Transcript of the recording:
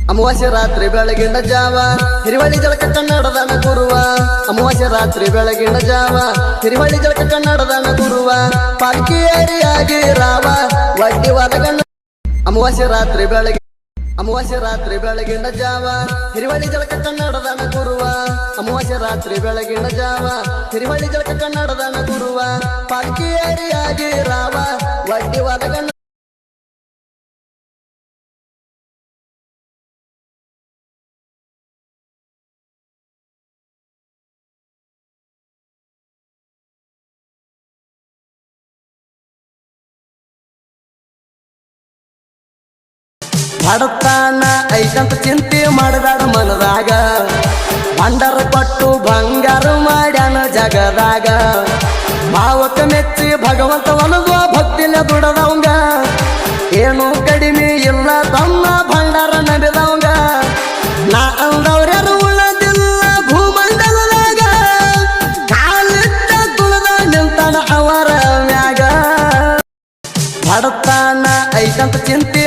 ಅಮಾವಾಸ್ಯ ರಾತ್ರಿ ಬೆಳಗಿನ ಜಾವ ಹಿರಿವಳ್ಳಿ ಜಳಕ ಕನ್ನಡದನ ಗುರುವ ಅಮಾವಾಸ್ಯ ರಾತ್ರಿ ಬೆಳಗಿನ ಜಾವ ಹಿರಿವಳ್ಳಿ ಜಳಕ ಕನ್ನಡದನ ಗುರುವ ಪಾಲ್ಕಿ ಏರಿಯಾಗಿ ರಾವ ವಡ್ಡಿ ವಾದಗಣ್ಣ ಅಮಾವಾಸ್ಯ ರಾತ್ರಿ ಬೆಳಗಿನ ಜಾವ ಹಿರಿವಳ್ಳಿ ಜಳಕ ಕನ್ನಡದನ ಗುರುವ ಅಮಾವಾಸ್ಯ ರಾತ್ರಿ ಬೆಳಗಿನ ಜಾವ ಹಿರಿವಳ್ಳಿ ಜಳಕ ಕನ್ನಡದನ ಗುರುವ ಪಾಲ್ಕಿ ಏರಿಯಾಗಿ ರಾವ ವಡ್ಡಿ ವಾದಗಣ್ಣ ಬಡತಾನ ಐತಂತ ಚಿಂತೆ ಮಾಡದಾಡ ಮನದಾಗ ಭಂಡಾರ ಕೊಟ್ಟು ಬಂಗಾರ ಮಾಡ್ಯಾನ ಜಗದಾಗ ಭಾವಕ ಮೆಚ್ಚಿ ಭಗವಂತ ಒಲಗುವ ಭಕ್ತಿನ ದುಡದವಂಗ ಏನು ಕಡಿಮೆ ಇಲ್ಲ ತಮ್ಮ ಭಂಡಾರ ನಡಿದವಂಗ ನಾ ಅಂದವ್ರ್ಯಾರು ಉಳದಿಲ್ಲ ಭೂಮಂಡಲದಾಗ ಕಾಲಿಟ್ಟ ತುಳದ ನಿಂತನ ಅವರ ಮ್ಯಾಗ ಬಡತಾನ ಐತಂತ ಚಿಂತೆ